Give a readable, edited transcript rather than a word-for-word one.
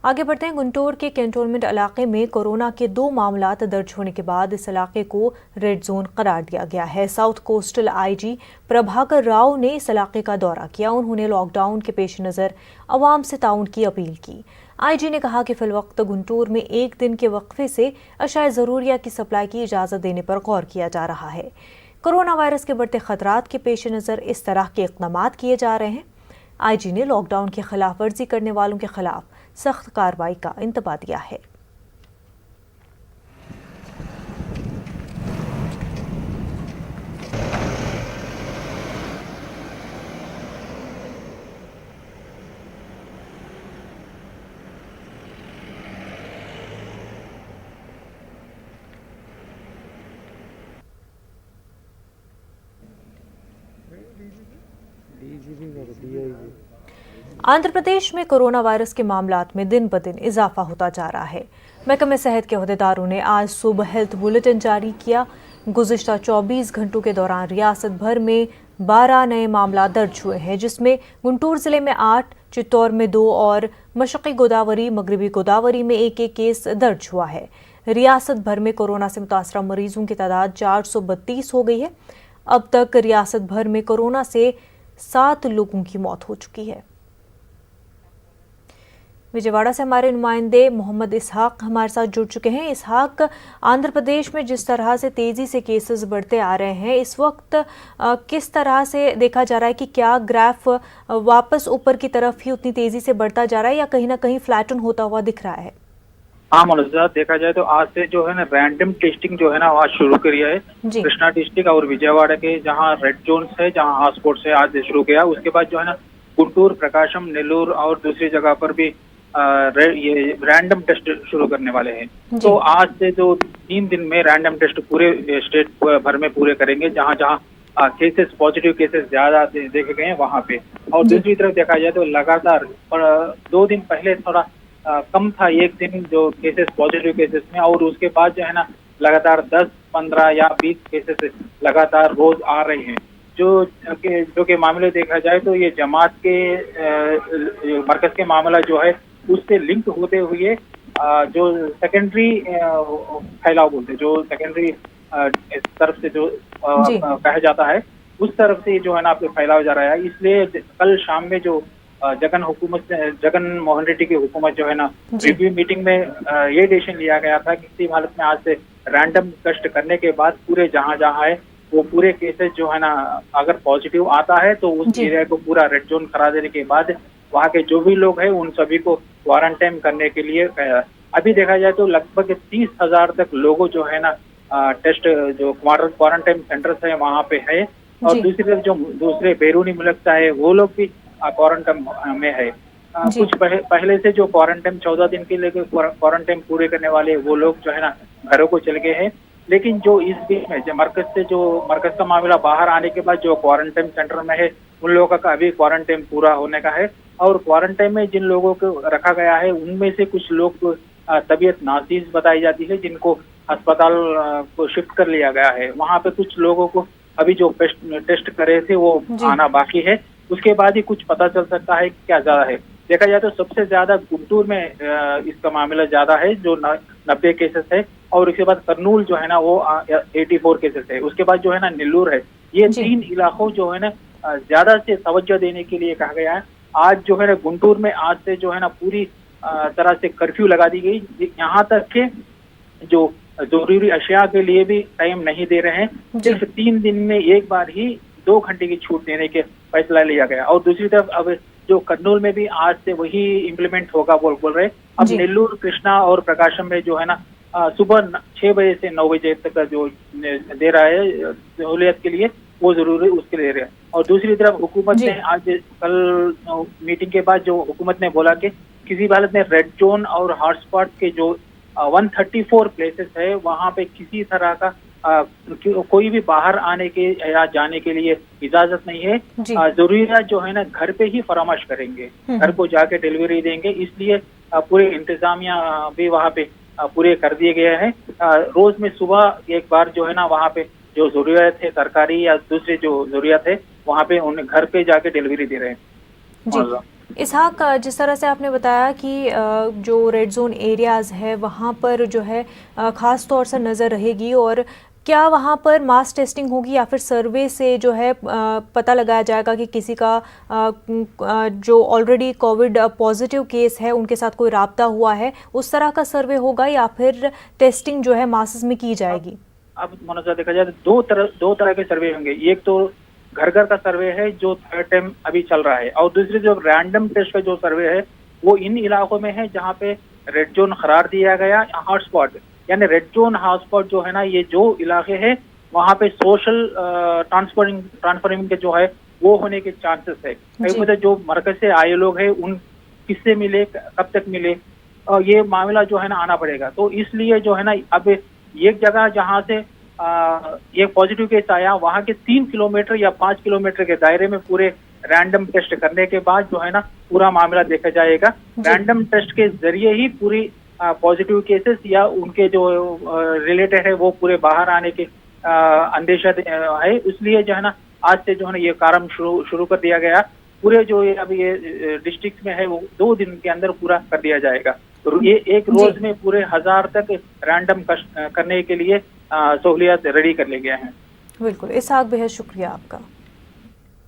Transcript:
आगे बढ़ते हैं। गुंटूर के कैंटोनमेंट इलाके में कोरोना के 2 मामलात दर्ज होने के बाद इस इलाके को रेड जोन करार दिया गया है। South coastal IG Prabhakar Rao ने इस इलाके का दौरा किया। उन्होंने लॉकडाउन के पेश नज़र अवाम से ताउन की अपील की। आईजी ने कहा कि फिलवक्त गुंटूर में 1 दिन के वक्फे से अशाए ज़रूरिया की सप्लाई की इजाज़त देने पर गौर किया जा रहा है। कोरोना वायरस के बढ़ते खतरात के पेश नज़र इस तरह के इक़दाम किए जा रहे हैं। आईजी ने लॉकडाउन की खिलाफ वर्जी करने वालों के खिलाफ सख्त कार्रवाई का इंतबा दिया है। आंध्र प्रदेश में कोरोना वायरस के मामलात में दिन ब दिन इजाफा होता जा रहा है। महकमे सेहत के अहदेदारों ने आज सुबह हेल्थ बुलेटिन जारी किया। गुज़िश्ता 24 घंटों के दौरान रियासत भर में 12 नए मामला दर्ज हुए हैं, जिसमें गुंटूर जिले में 8, चित्तौड़ में 2 और मशरक़ी गोदावरी मगरबी गोदावरी में 1-1 केस दर्ज हुआ है। रियासत भर में कोरोना से मुतासरा मरीजों की तादाद 432 हो गई है। अब तक रियासत भर में कोरोना से 7 लोगों की मौत हो चुकी है। विजयवाड़ा से हमारे नुमाइंदे मोहम्मद इसहाक हमारे साथ जुड़ चुके हैं। इसहाक, आंध्र प्रदेश में जिस तरह से तेज़ी से केसेस बढ़ते आ रहे हैं, इस वक्त किस तरह से देखा जा रहा है कि क्या ग्राफ वापस ऊपर की तरफ ही उतनी तेज़ी से बढ़ता जा रहा है या कहीं ना कहीं फ्लैटन होता हुआ दिख रहा है? हाँ मनोजा, देखा जाए तो आज से जो है ना रैंडम टेस्टिंग जो है ना आज शुरू करी है। कृष्णा डिस्ट्रिक्ट और विजयवाड़ा के जहाँ रेड जोन है, जहाँ हॉटस्पॉट से आज शुरू किया। उसके बाद जो है ना गुंटूर, प्रकाशम, नेल्लूर और दूसरी जगह पर भी ये रैंडम टेस्ट शुरू करने वाले हैं। तो आज से जो 3 दिन में रैंडम टेस्ट पूरे स्टेट भर में पूरे करेंगे, जहाँ जहाँ केसेस पॉजिटिव केसेस ज्यादा देखे गए हैं वहाँ पे। और दूसरी तरफ देखा जाए तो लगातार 2 दिन पहले थोड़ा कम था, 1 दिन जो केसेस पॉजिटिव केसेस में, और उसके बाद जो है ना लगातार 10, 15 या 20 केसेस लगातार रोज आ रहे हैं। जो के मामले देखा जाए तो ये जमात के मरकज के मामला जो है उससे लिंक होते हुए जो सेकेंडरी फैलाव बोलते, जो सेकेंडरी तरफ से जो कहा जाता है, उस तरफ से जो है ना फैलाव जा रहा है। इसलिए कल शाम में जो जगन मोहन रेड्डी की हुकूमत जो है ना रिव्यू मीटिंग में ये डिसीजन लिया गया था कि किसी हालत में आज से रैंडम टेस्ट करने के बाद पूरे जहाँ जहाँ है वो पूरे केसेस जो है ना अगर पॉजिटिव आता है तो उस एरिया को पूरा रेड जोन करा देने के बाद वहाँ के जो भी लोग हैं उन सभी को क्वारंटाइन करने के लिए अभी देखा जाए तो लगभग 30,000 तक लोगों जो है ना टेस्ट जो क्वारंटाइन सेंटर्स है वहाँ पे है। और दूसरी तरफ जो दूसरे बैरूनी मुल्क है वो लोग भी क्वारंटाइन में है। कुछ पहले से जो क्वारंटाइन 14 दिन के लिए क्वारंटाइन पूरे करने वाले वो लोग जो है ना घरों को चले गए हैं। लेकिन जो इस बीच में मरकज का मामला बाहर आने के बाद जो क्वारंटाइन सेंटर में है उन लोगों का अभी क्वारंटाइन पूरा होने का है। और क्वारंटाइन में जिन लोगों को रखा गया है उनमें से कुछ लोग तबीयत नाजीज बताई जाती है, जिनको अस्पताल को शिफ्ट कर लिया गया है। वहाँ पे कुछ लोगों को अभी जो टेस्ट करे थे वो आना बाकी है, उसके बाद ही कुछ पता चल सकता है कि क्या ज्यादा है। देखा जाए तो सबसे ज्यादा गुंटूर में इसका मामला ज्यादा है जो 90 केसेस है, और उसके बाद कर्नूल जो है ना वो 84 केसेस है। उसके बाद जो है ना नेल्लूर है। ये 3 इलाकों जो है ना ज्यादा से तवज्जो देने के लिए कहा गया है। आज जो है ना गुंटूर में आज से जो है ना पूरी तरह से कर्फ्यू लगा दी गई, यहाँ तक के जो जरूरी अशिया के लिए भी टाइम नहीं दे रहे हैं। सिर्फ 3 दिन में एक बार ही 2 घंटे की छूट देने के फैसला लिया गया। और दूसरी तरफ अब जो कर्नूल में भी आज से वही इम्प्लीमेंट होगा बोल रहे। अब नेल्लूर, कृष्णा और प्रकाशम में जो है ना सुबह 6 बजे से 9 बजे तक जो दे रहा है सहूलियत के लिए वो जरूरी उसके लिए रहे। और दूसरी तरफ हुकूमत ने आज कल मीटिंग के बाद जो हुकूमत ने बोला कि किसी भी हालत में रेड जोन और हॉटस्पॉट के जो 134 प्लेसेस है वहाँ पे किसी तरह का कोई भी बाहर आने के या जाने के लिए इजाजत नहीं है। जरूरियात जो है ना घर पे ही फरामश करेंगे, घर को जाके डिलीवरी देंगे। इसलिए पूरे इंतजामिया भी वहाँ पे पूरे कर दिए गए हैं। रोज में सुबह एक बार जो है ना वहाँ पे जो जरूरियात है तरकारी या दूसरे जो जरूरियात है वहाँ पे उन्हें घर पे जाके डिलीवरी दे रहे हैं। इसहाक, जिस तरह से आपने बताया कि जो रेड जोन एरियाज़ है वहाँ पर जो है ख़ास तौर से नज़र रहेगी, और क्या वहाँ पर मास टेस्टिंग होगी या फिर सर्वे से जो है पता लगाया जाएगा कि किसी का जो ऑलरेडी कोविड पॉजिटिव केस है उनके साथ कोई राब्ता हुआ है, उस तरह का सर्वे होगा या फिर टेस्टिंग जो है मासेस में की जाएगी? अब मनोजा देखा जाए तो दो तरह के सर्वे होंगे। एक तो घर घर का सर्वे है जो थर्ड टाइम अभी चल रहा है, और दूसरी जो रैंडम टेस्ट का जो सर्वे है वो इन इलाकों में है जहाँ पे रेड जोन करार दिया गया हॉटस्पॉट, यानी रेड जोन हॉटस्पॉट जो है ना, ये जो इलाके हैं वहाँ पे सोशल ट्रांसफरिंग के जो है वो होने के चांसेस है। कई मतलब जो मरकज से आए लोग हैं उन किससे मिले, कब तक मिले, और ये मामला जो है ना आना पड़ेगा। तो इसलिए जो है ना अब एक जगह जहाँ से एक पॉजिटिव केस आया वहाँ के 3 किलोमीटर या 5 किलोमीटर के दायरे में पूरे रैंडम टेस्ट करने के बाद जो है ना पूरा मामला देखा जाएगा। रैंडम टेस्ट के जरिए ही पूरी पॉजिटिव केसेस या उनके जो रिलेटेड है वो पूरे बाहर आने के अंदेशा है। इसलिए जो है ना आज से जो है ना ये कार्य शुरू कर दिया गया। पूरे जो अभी ये डिस्ट्रिक्ट में है वो 2 दिन के अंदर पूरा कर दिया जाएगा। तो ये एक रोज में पूरे 1000 तक रैंडम करने के लिए सहूलियत रेडी कर ले गया है। बिल्कुल, इसहाक बेहद शुक्रिया आपका।